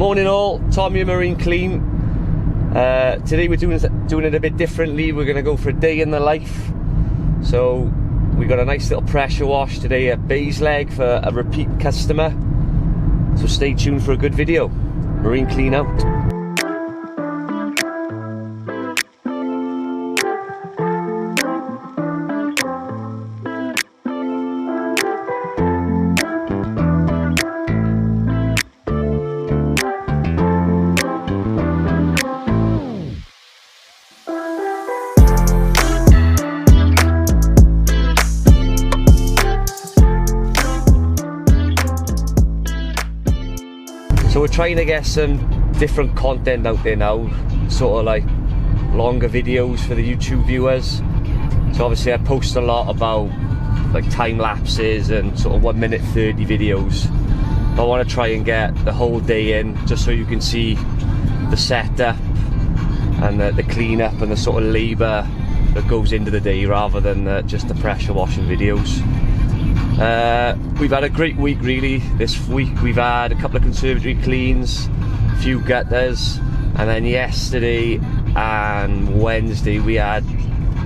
Morning all, Tommy and Marine Clean. Today we're doing it a bit differently. We're going to go for a day in the life. So we got a nice little pressure wash today at Baysleg for a repeat customer. So stay tuned for a good video. Marine Clean out. So we're trying to get some different content out there now, sort of like longer videos for the YouTube viewers. So obviously I post a lot about like time lapses and sort of 1 minute 30 videos. But I want to try and get the whole day in, just so you can see the setup and the cleanup and the sort of labour that goes into the day, rather than just the pressure washing videos. We've had a great week really. This week we've had a couple of conservatory cleans, a few gutters, and then yesterday and Wednesday we had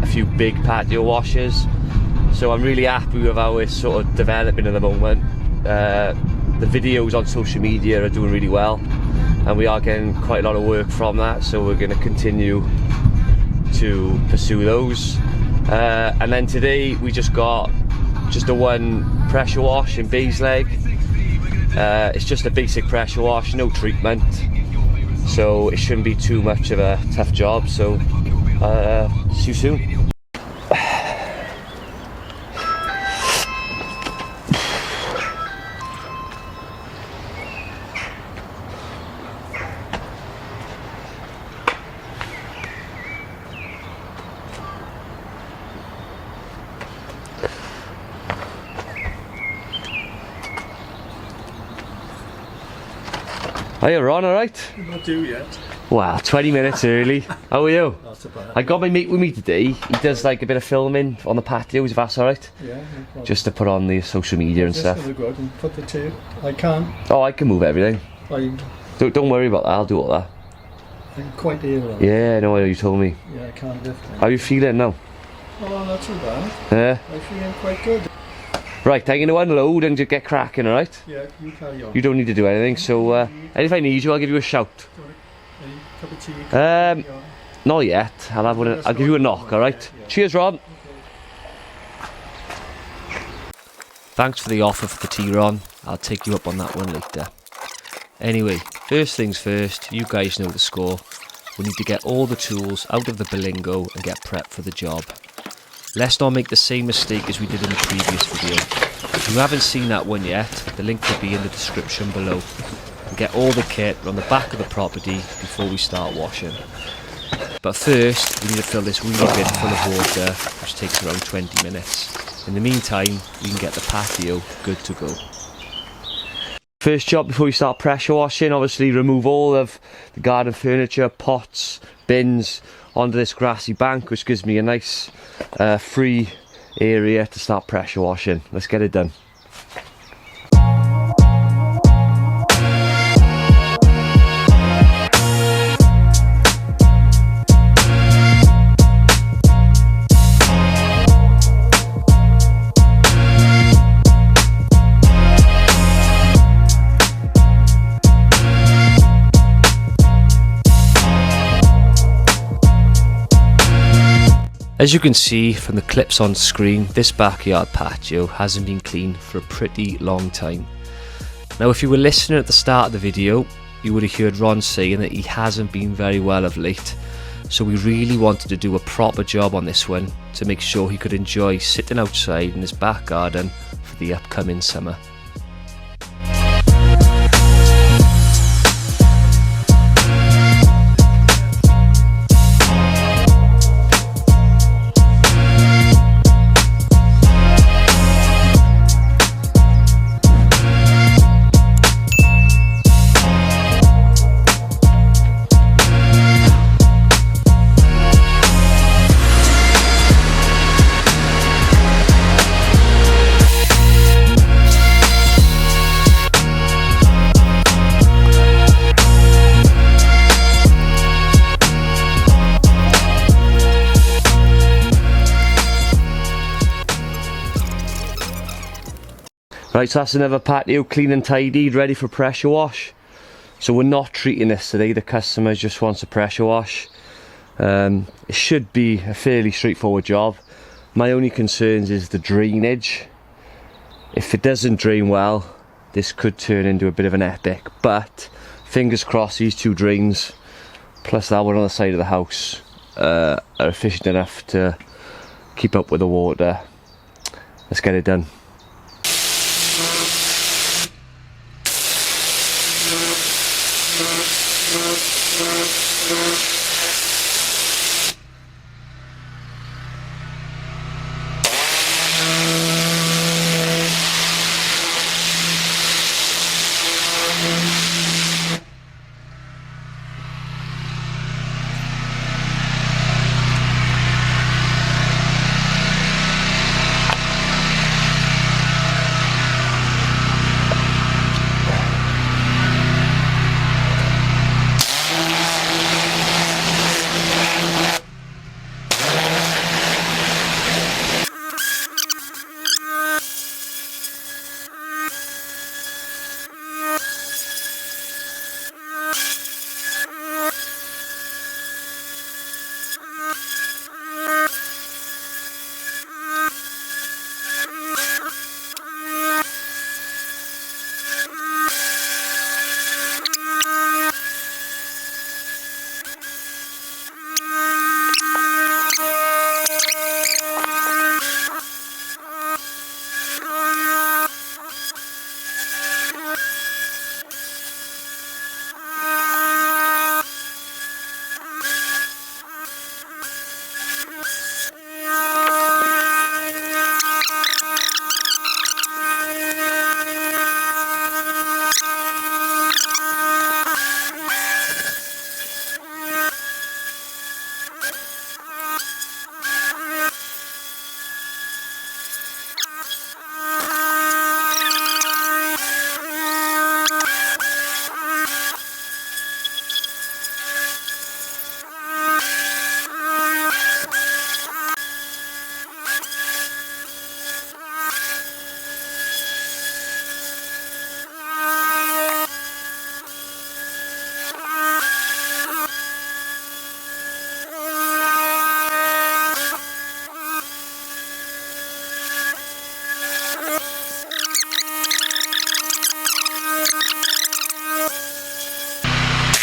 a few big patio washes. So I'm really happy with how it's sort of developing at the moment. The videos on social media are doing really well, and we are getting quite a lot of work from that, so we're going to continue to pursue those. And then today we just got a one pressure wash in Baysleg. It's just a basic pressure wash, no treatment, so it shouldn't be too much of a tough job. So see you soon. Hiya Ron, alright? Not due yet. Wow, 20 minutes early. How are you? Not so bad. I got my mate with me today. He does like a bit of filming on the patios, if that's alright. Yeah, no problem. Just to put on the social media and Just stuff. gonna go out and put the tape. I can. Oh, I can move everything. I'm Don't worry about that, I'll do all that. quite ill. Yeah, no, you told me. Yeah, I can't lift it. How are you feeling now? Oh, not too bad. Yeah? I'm feeling quite good. Right, I'm going to unload and just get cracking, alright? Yeah, you carry on. You don't need to do anything, so and if I need you, I'll give you a shout. Any cup of tea? Carry on. Not yet. I'll have one. I'll give you a knock, alright? Yeah. Cheers, Ron. Okay. Thanks for the offer for the tea, Ron. I'll take you up on that one later. Anyway, first things first, you guys know the score. We need to get all the tools out of the Bilingo and get prepped for the job. Let's not make the same mistake as we did in the previous video. If you haven't seen that one yet, the link will be in the description below. And get all the kit on the back of the property before we start washing. But first, we need to fill this wee bin full of water, which takes around 20 minutes. In the meantime, we can get the patio good to go. First job before we start pressure washing, obviously remove all of the garden furniture, pots, bins onto this grassy bank, which gives me a nice free area to start pressure washing. Let's get it done. As you can see from the clips on screen, this backyard patio hasn't been cleaned for a pretty long time. Now if you were listening at the start of the video, you would have heard Ron saying that he hasn't been very well of late. So we really wanted to do a proper job on this one to make sure he could enjoy sitting outside in his back garden for the upcoming summer. Right, so that's another patio clean and tidied, ready for pressure wash. So we're not treating this today, the customer just wants a pressure wash. It should be a fairly straightforward job. My only concerns is the drainage. If it doesn't drain well, this could turn into a bit of an epic, but fingers crossed these 2 drains, plus that one on the side of the house, are efficient enough to keep up with the water. Let's get it done.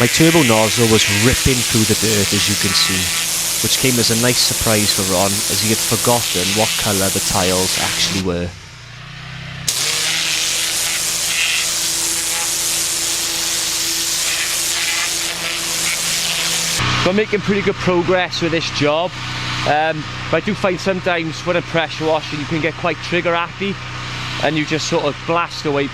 My turbo nozzle was ripping through the dirt, as you can see, which came as a nice surprise for Ron, as he had forgotten what colour the tiles actually were. So I'm making pretty good progress with this job, but I do find sometimes when I'm pressure washing you can get quite trigger happy and you just sort of blast away,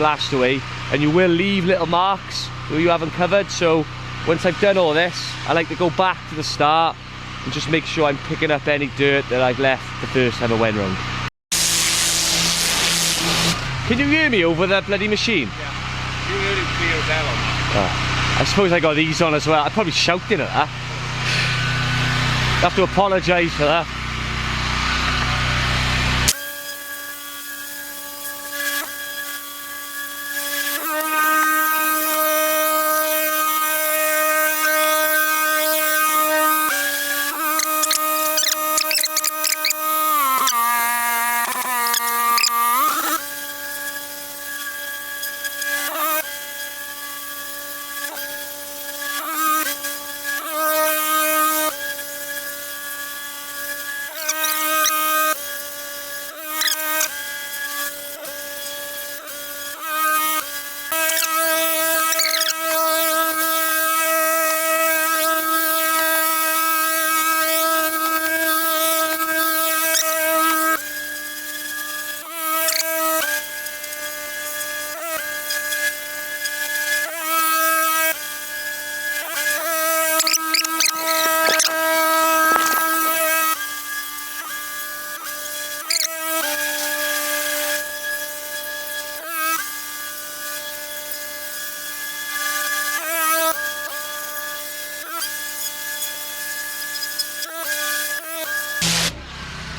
and you will leave little marks where you haven't covered. So once I've done all this, I like to go back to the start and just make sure I'm picking up any dirt that I've left the first time I went round. Can you hear me over the bloody machine? Yeah, you heard it clear as hell on. I suppose I got these on as well. I'm probably shouting at that. I have to apologise for that.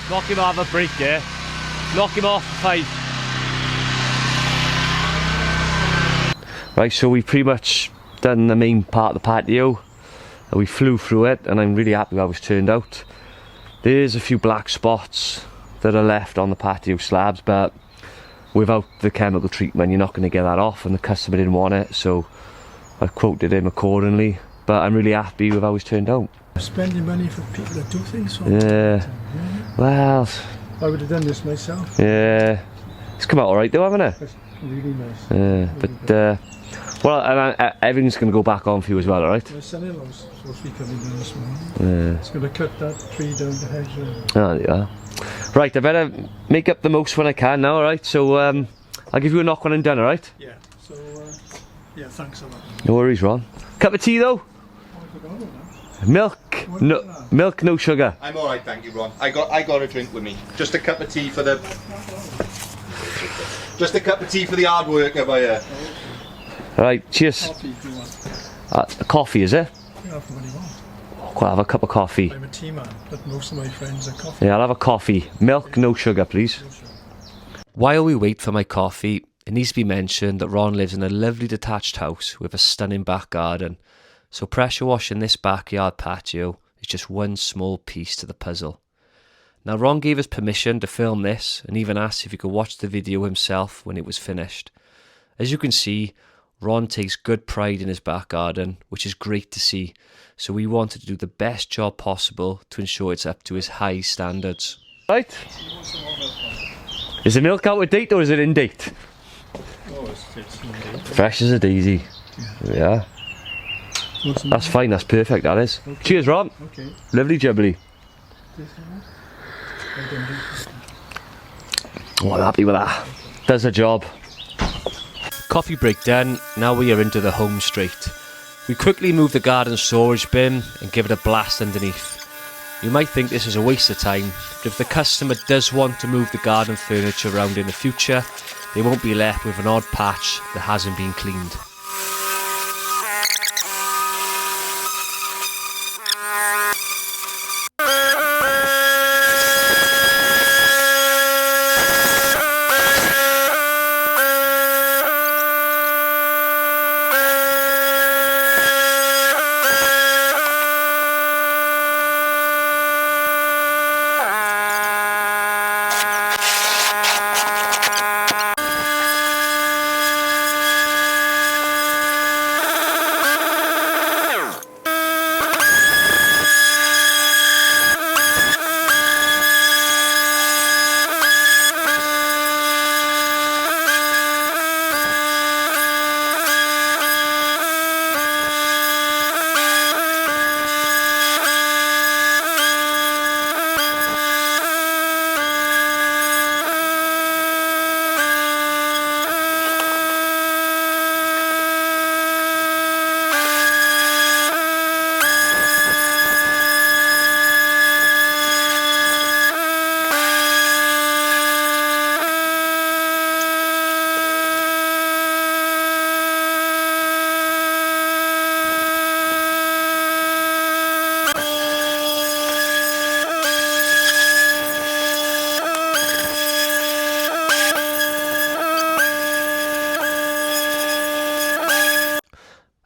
Knock him off a break there. Knock him off the pipe. Right, so we've pretty much done the main part of the patio. We flew through it and I'm really happy how it's turned out. There's a few black spots that are left on the patio slabs, but without the chemical treatment you're not going to get that off, and the customer didn't want it, so I quoted him accordingly. But I'm really happy with how it's turned out. Spending money for people that do things for Yeah. Well, I would have done this myself. yeah. It's come out alright though, hasn't it? That's really nice. Yeah, but well, and everything's going to go back on for you as well, alright? My son-in-law's supposed to be coming down this morning. Yeah. He's going to cut that tree down the hedge. Oh, there you are. Right, I better make up the most when I can now, alright? So I'll give you a knock when I'm done, alright? Yeah. So yeah, thanks a lot. No worries, Ron. Cup of tea though? Oh, I forgot about that. Milk, milk, no sugar. I'm alright, thank you, Ron. I got a drink with me. Just a cup of tea for the... Just a cup of tea for the hard worker by here. Alright, cheers. Coffee if you want. Coffee, is it? You have what you want. I'll have a cup of coffee. I'm a tea man, but most of my friends are coffee. Yeah, I'll have a coffee. Milk, no sugar, please. While we wait for my coffee, it needs to be mentioned that Ron lives in a lovely detached house with a stunning back garden. So pressure washing this backyard patio is just one small piece to the puzzle. Now Ron gave us permission to film this and even asked if he could watch the video himself when it was finished. As you can see, Ron takes good pride in his back garden, which is great to see. So we wanted to do the best job possible to ensure it's up to his high standards. Right. Is the milk out of date or is it in date? Oh, it's in date. Fresh as a daisy. Yeah. That's fine, that's perfect, that is. Okay. Cheers, Ron. Okay. Lovely jubbly. Oh, I'm happy with that. Does the job. Coffee break done, now we are into the home straight. We quickly move the garden storage bin and give it a blast underneath. You might think this is a waste of time, but if the customer does want to move the garden furniture around in the future, they won't be left with an odd patch that hasn't been cleaned.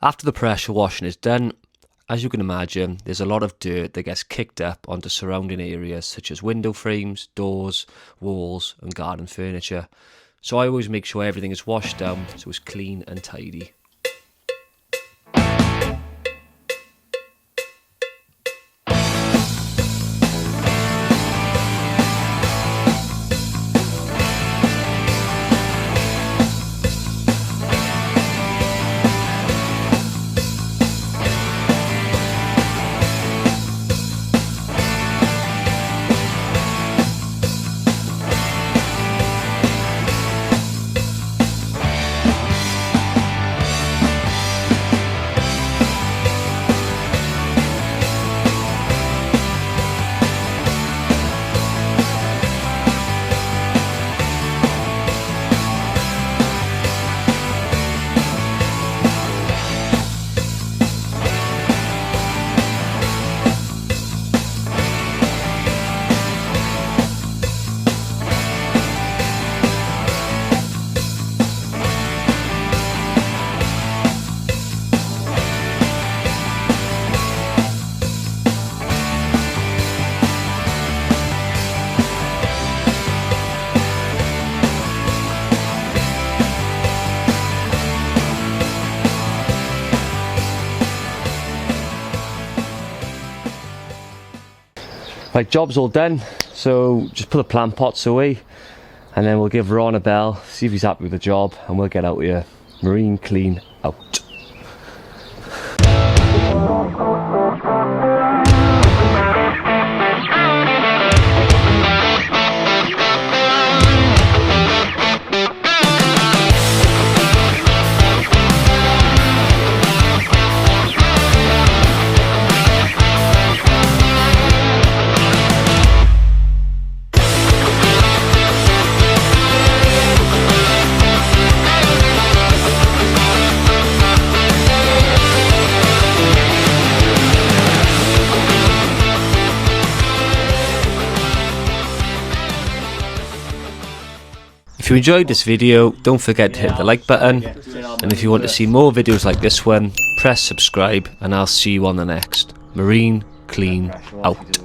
After the pressure washing is done, as you can imagine, there's a lot of dirt that gets kicked up onto surrounding areas such as window frames, doors, walls and garden furniture. So I always make sure everything is washed down so it's clean and tidy. Right, job's all done, so just put the plant pots away and then we'll give Ron a bell, see if he's happy with the job, and we'll get out here. Marine clean out. If you enjoyed this video, don't forget to hit the like button, and if you want to see more videos like this one, press subscribe, and I'll see you on the next. Marine clean out.